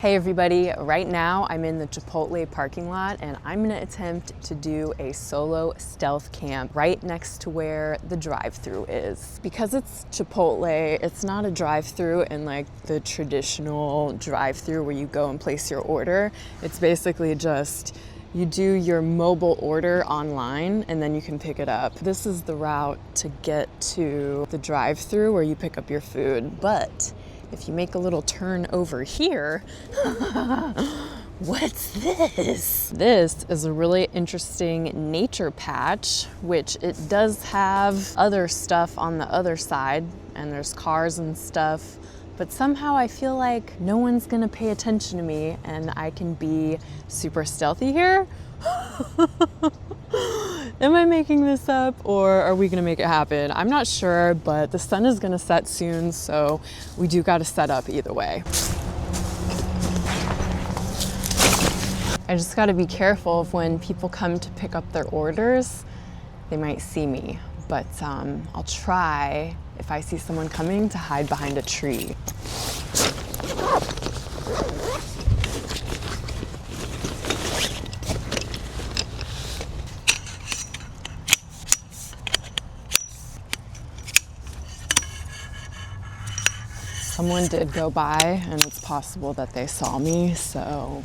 Hey everybody, right now I'm in the Chipotle parking lot and I'm gonna attempt to do a solo stealth camp right next to where the drive-thru is. Because it's Chipotle, it's not a drive-thru in like the traditional drive-thru where you go and place your order. It's basically just you do your mobile order online and then you can pick it up. This is the route to get to the drive-thru where you pick up your food. But if you make a little turn over here, what's this? This is a really interesting nature patch, which it does have other stuff on the other side, and there's cars and stuff, but somehow I feel like no one's gonna pay attention to me and I can be super stealthy here. Am I making this up or are we gonna make it happen? I'm not sure, but the sun is gonna set soon, so we do gotta set up either way. I just gotta be careful of when people come to pick up their orders, they might see me, but I'll try, if I see someone coming, to hide behind a tree. Someone did go by and it's possible that they saw me, so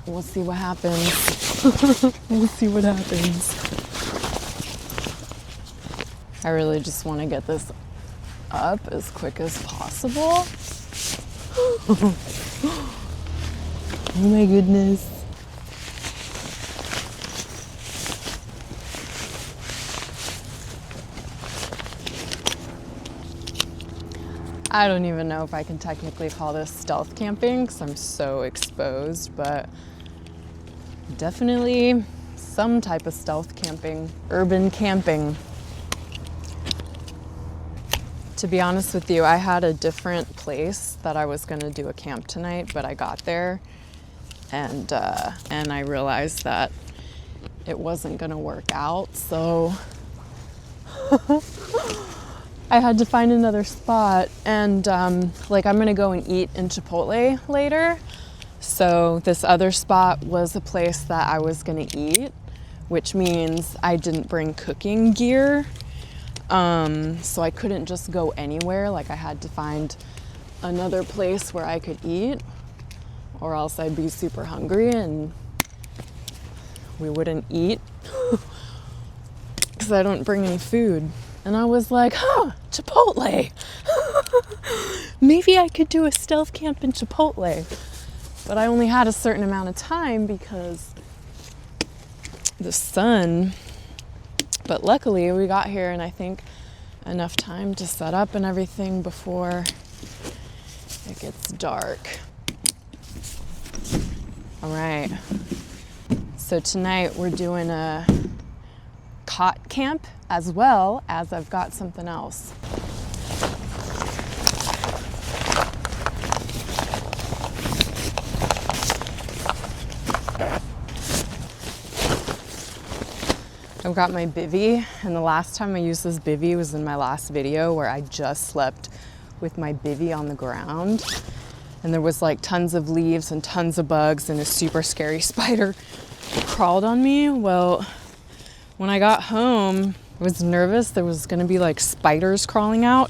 we'll see what happens. We'll see what happens. I really just want to get this up as quick as possible. Oh my goodness. I don't even know if I can technically call this stealth camping because I'm so exposed, but definitely some type of stealth camping, urban camping. To be honest with you, I had a different place that I was gonna do a camp tonight, but I got there and I realized that it wasn't gonna work out, so I had to find another spot, and like I'm gonna go and eat in Chipotle later. So this other spot was a place that I was gonna eat, which means I didn't bring cooking gear. So I couldn't just go anywhere. Like I had to find another place where I could eat, or else I'd be super hungry and we wouldn't eat because I don't bring any food. And I was like, Chipotle. Maybe I could do a stealth camp in Chipotle. But I only had a certain amount of time because the sun. But luckily we got here and I think enough time to set up and everything before it gets dark. All right. So tonight we're doing a cot camp, as well as I've got something else. I've got my bivvy, and the last time I used this bivvy was in my last video where I just slept with my bivvy on the ground. And there was like tons of leaves and tons of bugs and a super scary spider crawled on me. Well, when I got home, I was nervous there was gonna be like spiders crawling out.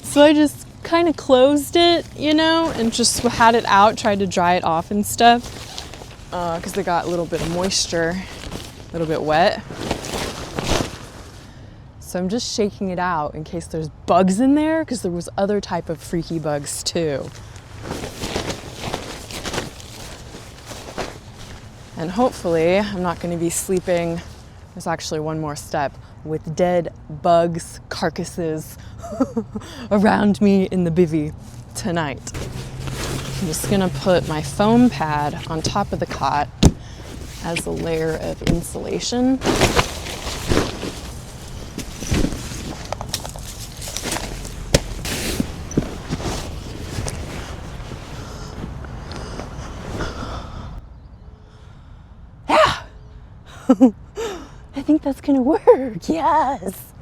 So I just kind of closed it, you know, and just had it out, tried to dry it off and stuff, because it got a little bit of moisture, a little bit wet. So I'm just shaking it out in case there's bugs in there, because there was other type of freaky bugs too. And hopefully I'm not going to be sleeping, there's actually one more step, with dead bugs, carcasses around me in the bivvy tonight. I'm just going to put my foam pad on top of the cot as a layer of insulation. I think that's gonna work, yes.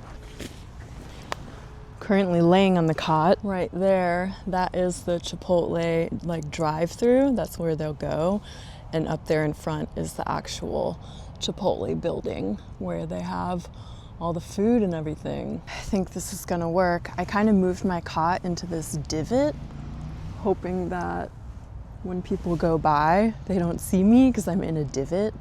currently laying on the cot. Right there, that is the Chipotle like drive-through. That's where they'll go. And up there in front is the actual Chipotle building where they have all the food and everything. I think this is gonna work. I kind of moved my cot into this divot, hoping that when people go by, they don't see me because I'm in a divot.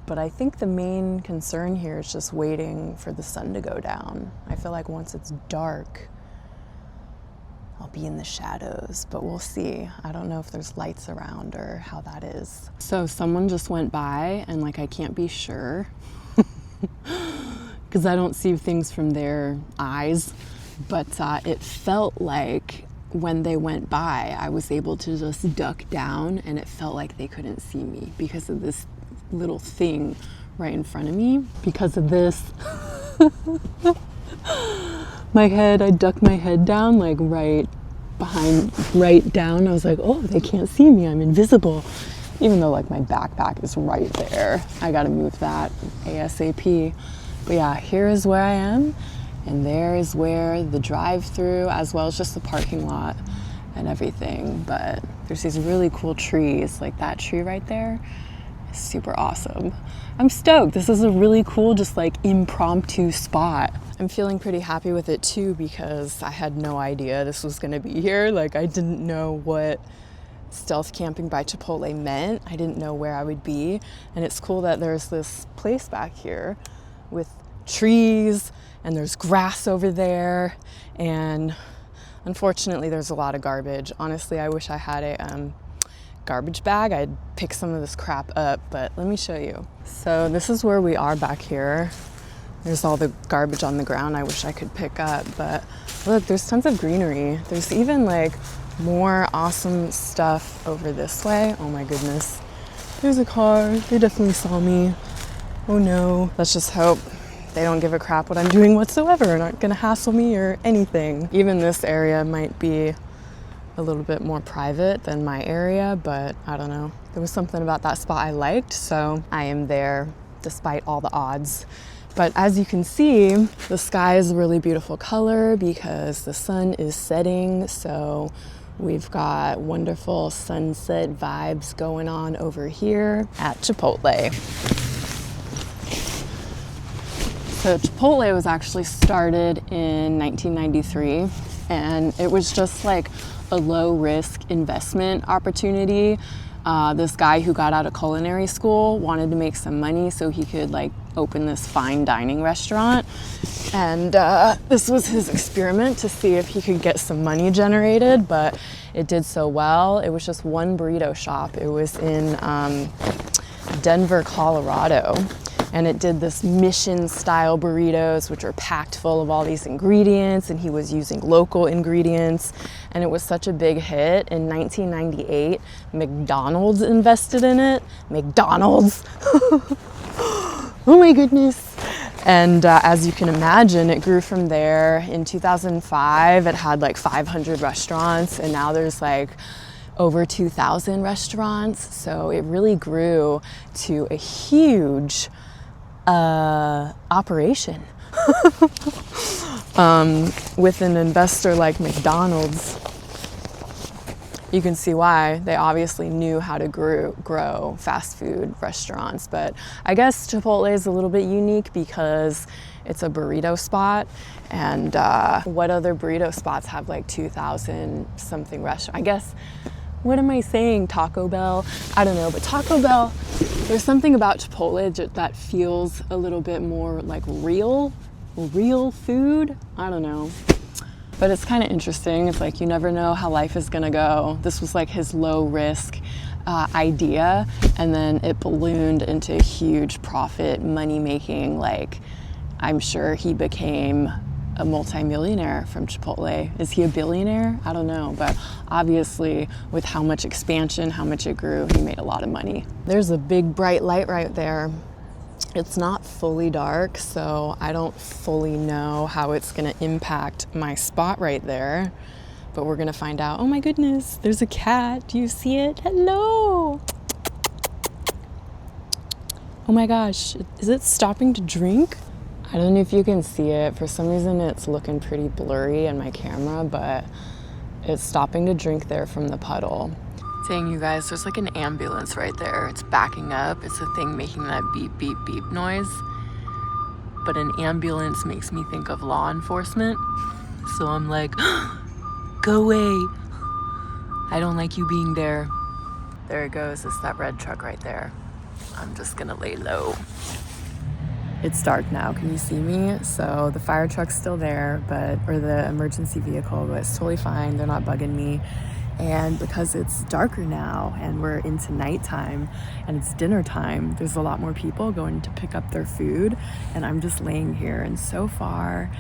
But I think the main concern here is just waiting for the sun to go down. I feel like once it's dark, I'll be in the shadows, but we'll see. I don't know if there's lights around or how that is. So someone just went by and like I can't be sure because I don't see things from their eyes, but it felt like when they went by, I was able to just duck down and it felt like they couldn't see me because of this little thing right in front of me. Because of this, I ducked my head down like right down. I was like, oh, they can't see me, I'm invisible. Even though like my backpack is right there. I gotta move that ASAP. But yeah, here is where I am. And there is where the drive-through, as well as just the parking lot and everything. But there's these really cool trees, like that tree right there is super awesome. I'm stoked. This is a really cool, just like impromptu spot. I'm feeling pretty happy with it too because I had no idea this was gonna be here. Like I didn't know what stealth camping by Chipotle meant. I didn't know where I would be. And it's cool that there's this place back here with trees and there's grass over there, and unfortunately there's a lot of garbage. Honestly, I wish I had a garbage bag. I'd pick some of this crap up, but let me show you. So this is where we are back here. There's all the garbage on the ground I wish I could pick up, but look, there's tons of greenery. There's even like more awesome stuff over this way. Oh my goodness. There's a car. They definitely saw me. Oh no. Let's just hope they don't give a crap what I'm doing whatsoever and aren't gonna hassle me or anything. Even this area might be a little bit more private than my area, but I don't know. There was something about that spot I liked, so I am there despite all the odds. But as you can see, the sky is a really beautiful color because the sun is setting, so we've got wonderful sunset vibes going on over here at Chipotle. So Chipotle was actually started in 1993, and it was just like a low-risk investment opportunity. This guy who got out of culinary school wanted to make some money so he could like open this fine dining restaurant, and this was his experiment to see if he could get some money generated, but it did so well. It was just one burrito shop. It was in Denver, Colorado. And it did this mission-style burritos, which are packed full of all these ingredients, and he was using local ingredients. And it was such a big hit. In 1998, McDonald's invested in it. McDonald's. Oh my goodness. And as you can imagine, it grew from there. In 2005, it had like 500 restaurants, and now there's like over 2,000 restaurants. So it really grew to a huge operation. With an investor like McDonald's, you can see why. They obviously knew how to grow fast food restaurants. But I guess Chipotle is a little bit unique because it's a burrito spot. And what other burrito spots have like 2,000 something restaurants? I guess, what am I saying? Taco Bell? I don't know, but Taco Bell, there's something about Chipotle that feels a little bit more like real food. I don't know. But it's kind of interesting. It's like you never know how life is gonna go. This was like his low risk idea, and then it ballooned into a huge profit, money making. Like, I'm sure he became a multi-millionaire from Chipotle. Is he a billionaire? I don't know, but obviously with how much expansion, how much it grew, he made a lot of money. There's a big bright light right there. It's not fully dark, so I don't fully know how it's gonna impact my spot right there, but we're gonna find out. Oh my goodness, there's a cat. Do you see it? Hello. Oh my gosh, is it stopping to drink? I don't know if you can see it. For some reason, it's looking pretty blurry in my camera, but it's stopping to drink there from the puddle. Dang, you guys, there's like an ambulance right there. It's backing up. It's the thing making that beep, beep, beep noise. But an ambulance makes me think of law enforcement. So I'm like, go away. I don't like you being there. There it goes. It's that red truck right there. I'm just gonna lay low. It's dark now, can you see me? So the fire truck's still there, or the emergency vehicle, but it's totally fine. They're not bugging me. And because it's darker now and we're into nighttime and it's dinner time, there's a lot more people going to pick up their food, and I'm just laying here, and so far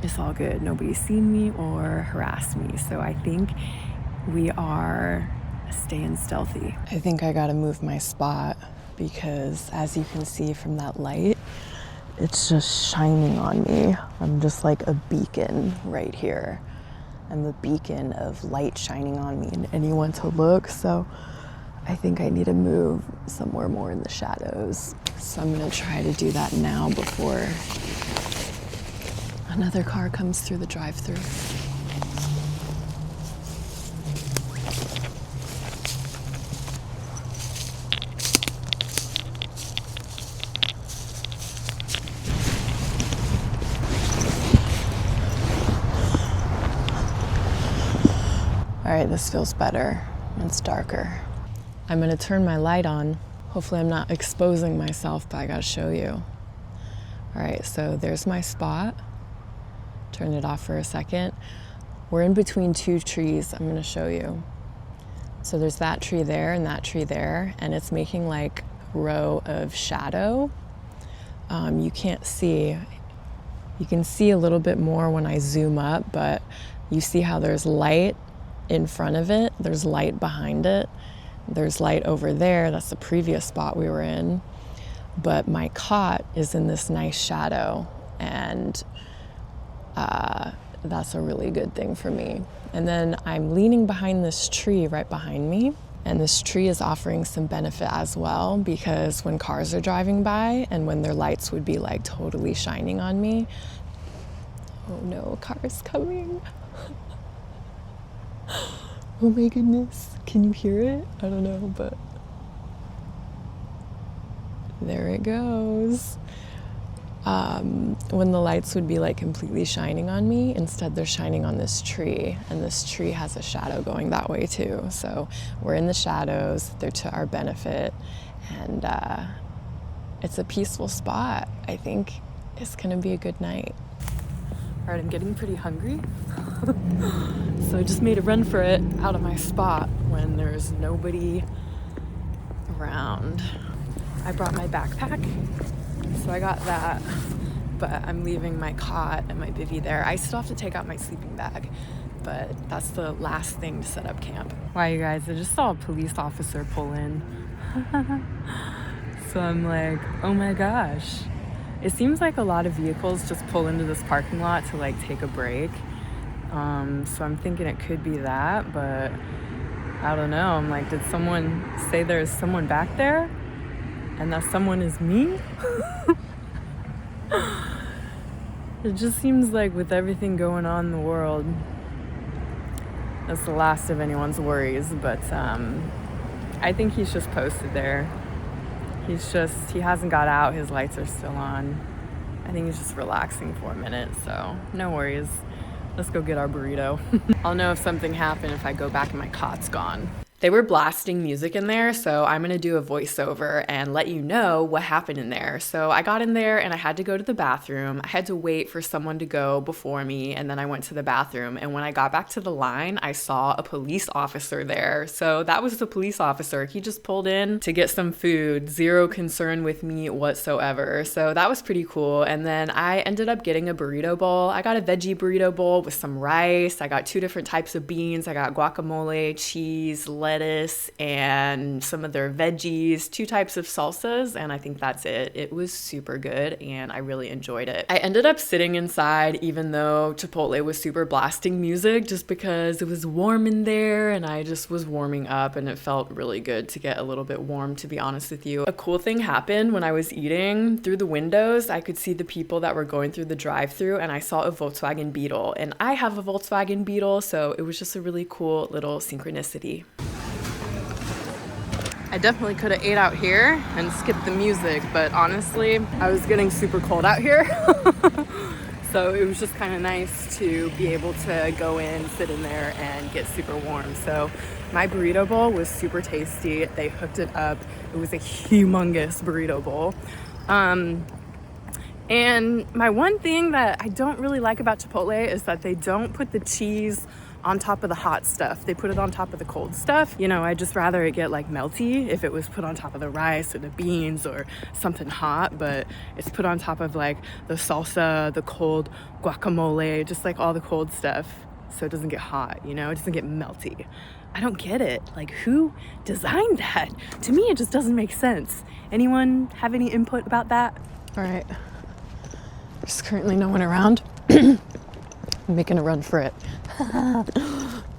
it's all good. Nobody's seen me or harassed me, so I think we are staying stealthy. I think I gotta move my spot because, as you can see from that light, it's just shining on me. I'm just like a beacon right here. I'm a beacon of light shining on me and anyone to look, so I think I need to move somewhere more in the shadows. So I'm gonna try to do that now before another car comes through the drive-thru. All right, this feels better. It's darker. I'm gonna turn my light on. Hopefully I'm not exposing myself, but I gotta show you. All right, so there's my spot. Turn it off for a second. We're in between two trees. I'm gonna show you. So there's that tree there and that tree there, and it's making like a row of shadow. You can't see. You can see a little bit more when I zoom up, but you see how there's light in front of it, there's light behind it, there's light over there, that's the previous spot we were in, but my cot is in this nice shadow, and that's a really good thing for me. And then I'm leaning behind this tree right behind me, and this tree is offering some benefit as well, because when cars are driving by and when their lights would be like totally shining on me, oh no, a car is coming. Oh my goodness, can you hear it? I don't know, but there it goes. When the lights would be like completely shining on me, instead they're shining on this tree, and this tree has a shadow going that way too. So we're in the shadows, they're to our benefit, and it's a peaceful spot. I think it's gonna be a good night. All right, I'm getting pretty hungry. So I just made a run for it out of my spot when there's nobody around. I brought my backpack, so I got that, but I'm leaving my cot and my bivvy there. I still have to take out my sleeping bag, but that's the last thing to set up camp. Wow, you guys, I just saw a police officer pull in. So I'm like, oh my gosh. It seems like a lot of vehicles just pull into this parking lot to like take a break. So I'm thinking it could be that, but I don't know. I'm like, did someone say there's someone back there? And that someone is me? It just seems like with everything going on in the world, that's the last of anyone's worries, but I think he's just posted there. He hasn't got out, his lights are still on. I think he's just relaxing for a minute, so no worries. Let's go get our burrito. I'll know if something happened if I go back and my cot's gone. They were blasting music in there, so I'm gonna do a voiceover and let you know what happened in there. So I got in there and I had to go to the bathroom. I had to wait for someone to go before me, and then I went to the bathroom. And when I got back to the line, I saw a police officer there. So that was the police officer. He just pulled in to get some food, zero concern with me whatsoever. So that was pretty cool. And then I ended up getting a burrito bowl. I got a veggie burrito bowl with some rice. I got 2 different types of beans. I got guacamole, cheese, lettuce, lettuce and some of their veggies, 2 types of salsas, and I think that's it. It was super good and I really enjoyed it. I ended up sitting inside even though Chipotle was super blasting music, just because it was warm in there and I just was warming up, and it felt really good to get a little bit warm, to be honest with you. A cool thing happened when I was eating. Through the windows, I could see the people that were going through the drive-thru, and I saw a Volkswagen Beetle, and I have a Volkswagen Beetle, so it was just a really cool little synchronicity. I definitely could have ate out here and skipped the music, but honestly, I was getting super cold out here. So it was just kind of nice to be able to go in, sit in there, and get super warm. So my burrito bowl was super tasty. They hooked it up. It was a humongous burrito bowl. And my one thing that I don't really like about Chipotle is that they don't put the cheese on top of the hot stuff. They put it on top of the cold stuff. You know, I'd just rather it get like melty if it was put on top of the rice or the beans or something hot, but it's put on top of like the salsa, the cold guacamole, just like all the cold stuff, so it doesn't get hot, you know, it doesn't get melty. I don't get it. Like, who designed that? To me, it just doesn't make sense. Anyone have any input about that? All right, there's currently no one around. I'm making a run for it.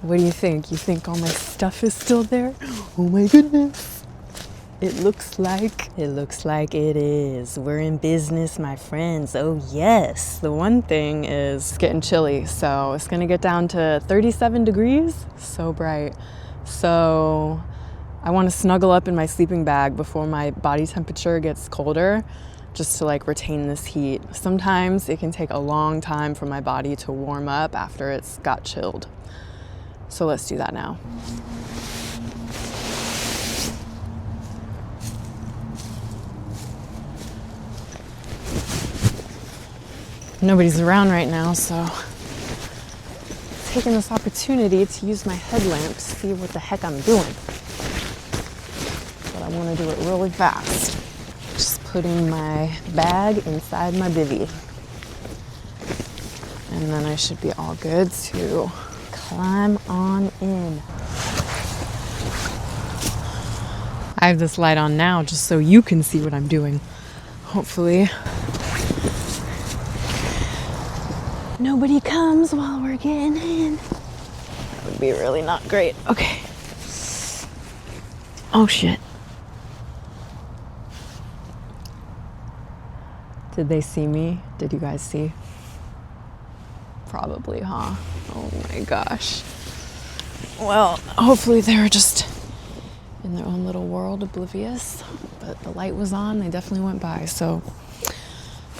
What do you think? You think all my stuff is still there? Oh my goodness. It looks like it is. We're in business, my friends. Oh yes. The one thing is it's getting chilly, so it's gonna get down to 37 degrees. So bright. So I want to snuggle up in my sleeping bag before my body temperature gets colder, just to like retain this heat. Sometimes it can take a long time for my body to warm up after it's got chilled. So let's do that now. Nobody's around right now, so taking this opportunity to use my headlamp to see what the heck I'm doing. But I want to do it really fast. Just putting my bag inside my bivvy. And then I should be all good to climb on in. I have this light on now just so you can see what I'm doing. Hopefully nobody comes while we're getting in. That would be really not great. Okay. Oh shit. Did they see me? Did you guys see? Probably, huh? Oh my gosh. Well, hopefully they were just in their own little world, oblivious. But the light was on, they definitely went by. So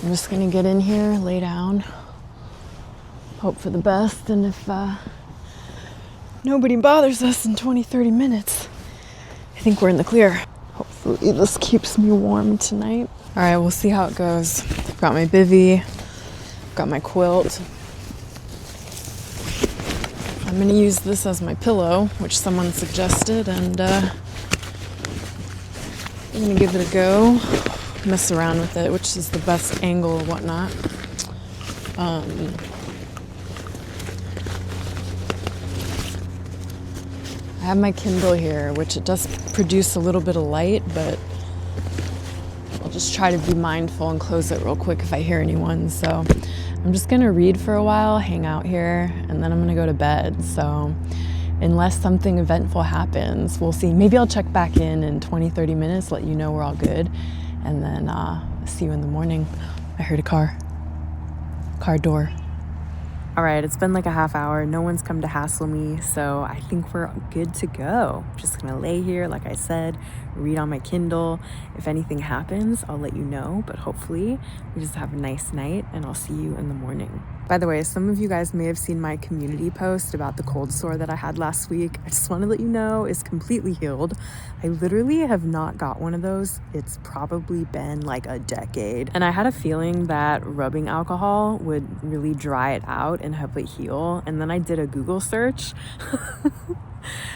I'm just gonna get in here, lay down, hope for the best, and if nobody bothers us in 20-30 minutes, I think we're in the clear. Hopefully this keeps me warm tonight. All right, we'll see how it goes. Got my bivvy, got my quilt. I'm gonna use this as my pillow, which someone suggested, and I'm gonna give it a go, mess around with it, which is the best angle or whatnot. I have my Kindle here, which it does produce a little bit of light, but I'll just try to be mindful and close it real quick if I hear anyone. So I'm just gonna read for a while, hang out here, and then I'm gonna go to bed. So unless something eventful happens, we'll see. Maybe I'll check back in 20-30 minutes, let you know we're all good, and then see you in the morning. I heard a car door. All right, it's been like a half hour. No one's come to hassle me, so I think we're good to go. Just gonna lay here, like I said, read on my Kindle. If anything happens, I'll let you know, but hopefully we just have a nice night, and I'll see you in the morning. By the way, some of you guys may have seen my community post about the cold sore that I had last week. I just want to let you know it's completely healed. I literally have not got one of those. It's probably been like a decade. And I had a feeling that rubbing alcohol would really dry it out and help it heal. And then I did a Google search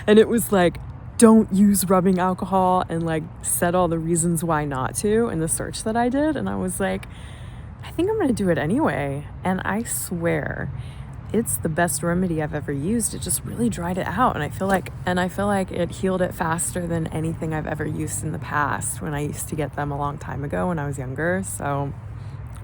and it was like, don't use rubbing alcohol, and like said all the reasons why not to in the search that I did. And I was like, I think I'm gonna do it anyway. And I swear, it's the best remedy I've ever used. It just really dried it out, and I feel like it healed it faster than anything I've ever used in the past when I used to get them a long time ago when I was younger. So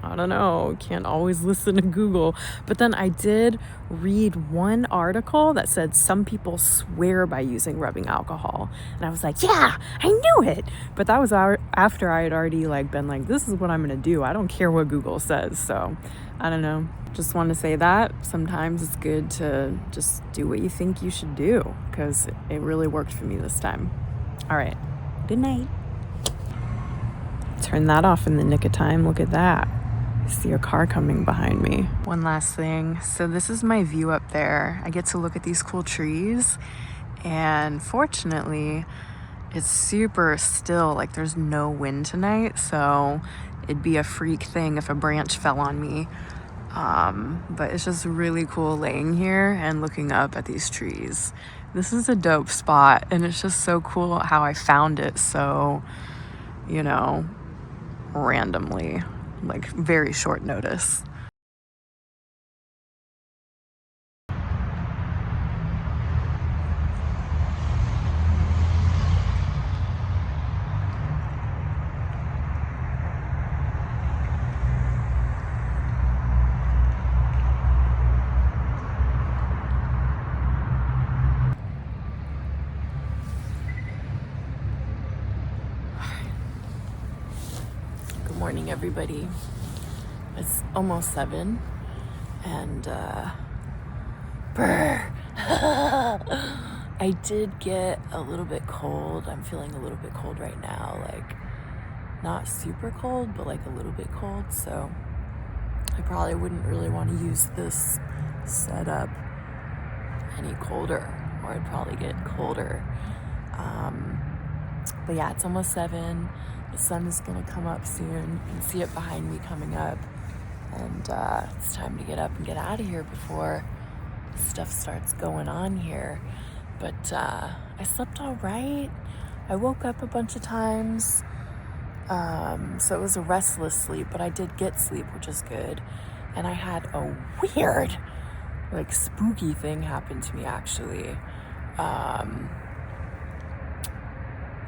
I don't know, can't always listen to Google. But then I did read one article that said some people swear by using rubbing alcohol. And I was like, yeah, I knew it. But that was after I had already been like, this is what I'm going to do. I don't care what Google says. So I don't know. Just want to say that sometimes it's good to just do what you think you should do, because it really worked for me this time. All right. Good night. Turn that off in the nick of time. Look at that. See a car coming behind me. One last thing. So this is my view up there. I get to look at these cool trees, and fortunately it's super still. Like, there's no wind tonight, so it'd be a freak thing if a branch fell on me. But it's just really cool laying here and looking up at these trees. This is a dope spot, and it's just so cool how I found it so, randomly. Very short notice. Good morning, everybody. It's almost 7, and I did get a little bit cold. I'm feeling a little bit cold right now, not super cold, but a little bit cold, so I probably wouldn't really want to use this setup any colder, or I'd probably get colder. But yeah, it's almost 7. The sun is gonna come up soon. You can see it behind me coming up. And it's time to get up and get out of here before stuff starts going on here. But I slept all right. I woke up a bunch of times. So it was a restless sleep, but I did get sleep, which is good. And I had a weird, spooky thing happen to me, actually.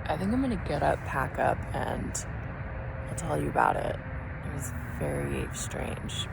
I think I'm gonna get up, pack up, and I'll tell you about it. It was very strange.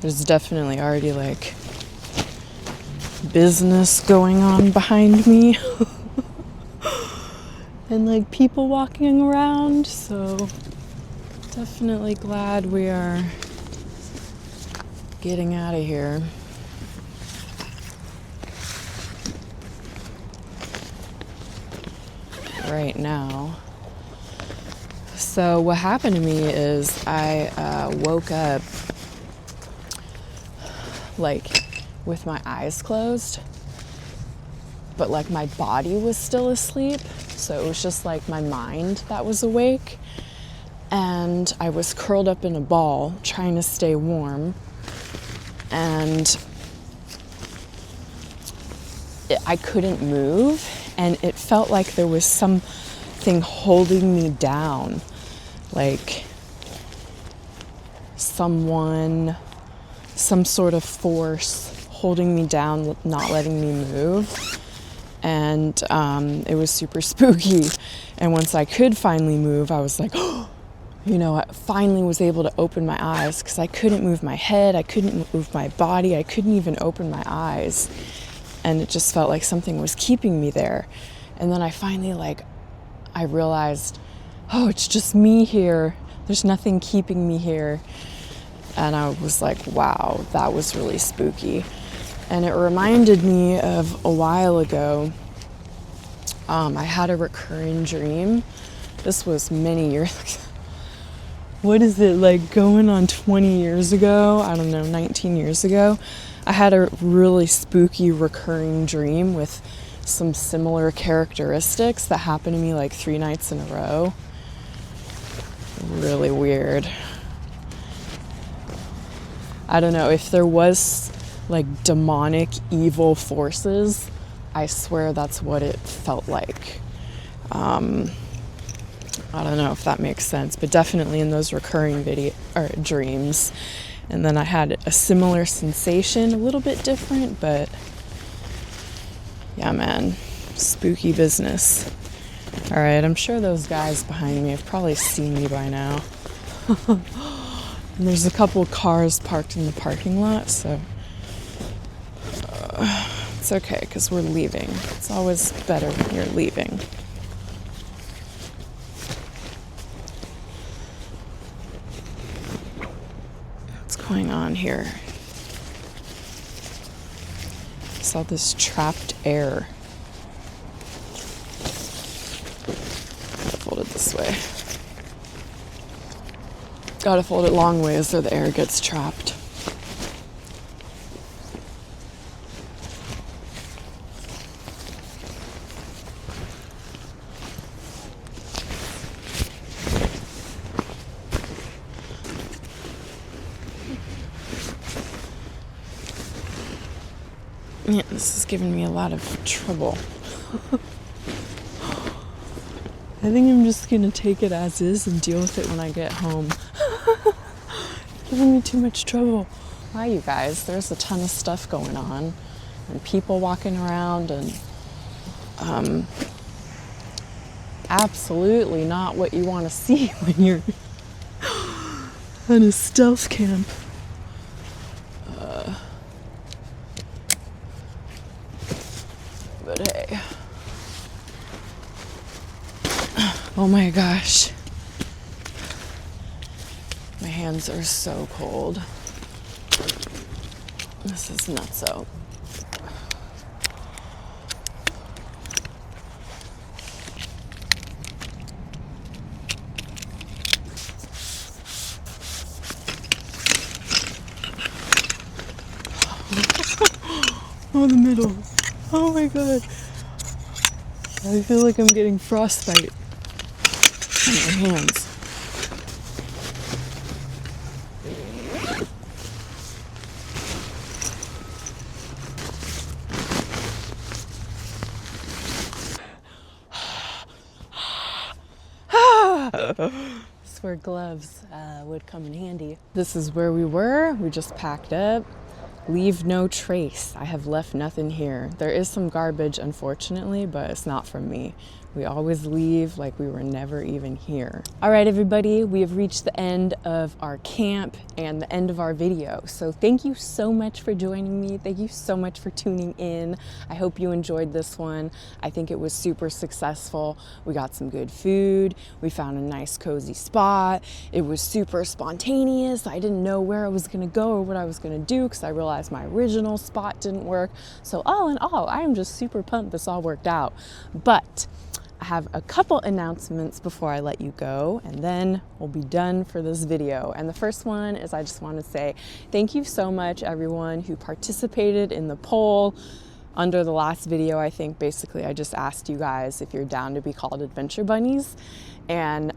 There's definitely already business going on behind me and people walking around, so definitely glad we are getting out of here. Right now. So what happened to me is I woke up with my eyes closed, but my body was still asleep, so it was just my mind that was awake, and I was curled up in a ball trying to stay warm, and I couldn't move, and it felt like there was something holding me down, some sort of force holding me down, not letting me move. And it was super spooky. And once I could finally move, I was I finally was able to open my eyes, because I couldn't move my head, I couldn't move my body, I couldn't even open my eyes. And it just felt like something was keeping me there. And then I finally I realized, oh, it's just me here. There's nothing keeping me here. And I was wow, that was really spooky. And it reminded me of a while ago, I had a recurring dream. This was many years ago. What is it, like going on 20 years ago? I don't know, 19 years ago. I had a really spooky recurring dream with some similar characteristics that happened to me like 3 nights in a row. Really weird. I don't know if there was like demonic evil forces. I swear that's what it felt like. I don't know if that makes sense, but definitely in those recurring dreams. And then I had a similar sensation, a little bit different, but yeah, man, spooky business. All right, I'm sure those guys behind me have probably seen me by now. And there's a couple cars parked in the parking lot, so it's okay because we're leaving. It's always better when you're leaving. What's going on here? I saw this trapped air. Fold it this way. Gotta fold it long ways or the air gets trapped. Yeah, this is giving me a lot of trouble. I think I'm just gonna take it as is and deal with it when I get home. Giving me too much trouble. Wow, you guys, there's a ton of stuff going on and people walking around and absolutely not what you want to see when you're on a stealth camp. But hey. Oh my gosh. My hands are so cold. This is nutso. Oh, the middle. Oh my god. I feel like I'm getting frostbite on my hands. This is where gloves would come in handy. This is where we were. We just packed up. Leave no trace. I have left nothing here. There is some garbage, unfortunately, but it's not from me. We always leave like we were never even here. All right, everybody, we have reached the end of our camp and the end of our video. So thank you so much for joining me. Thank you so much for tuning in. I hope you enjoyed this one. I think it was super successful. We got some good food. We found a nice cozy spot. It was super spontaneous. I didn't know where I was gonna go or what I was gonna do because I realized my original spot didn't work. So all in all, I am just super pumped this all worked out. But I have a couple announcements before I let you go, and then we'll be done for this video. And the first one is I just want to say thank you so much, everyone who participated in the poll under the last video. I think basically I just asked you guys if you're down to be called adventure bunnies, and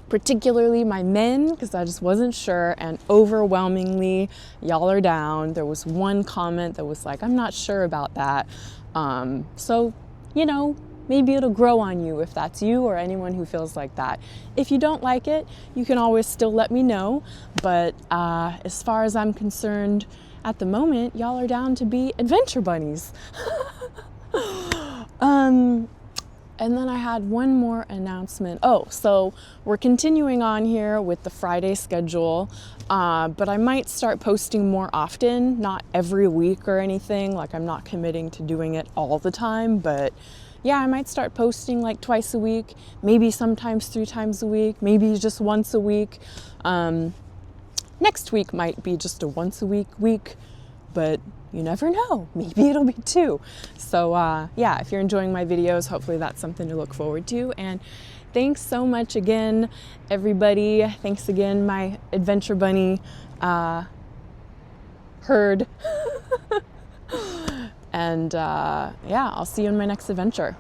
particularly my men, because I just wasn't sure, and overwhelmingly y'all are down. There was one comment that was like, I'm not sure about that. So, you know, maybe it'll grow on you if that's you or anyone who feels like that. If you don't like it, you can always still let me know. But as far as I'm concerned, at the moment, y'all are down to be adventure bunnies. And then I had one more announcement. Oh, so we're continuing on here with the Friday schedule, but I might start posting more often, not every week or anything. Like, I'm not committing to doing it all the time, but yeah, I might start posting like twice a week, maybe sometimes 3 times a week, maybe just once a week. Next week might be just a once a week, but you never know, maybe it'll be 2. So yeah, if you're enjoying my videos, hopefully that's something to look forward to. And thanks so much again, everybody. Thanks again, my adventure bunny herd. And yeah, I'll see you in my next adventure.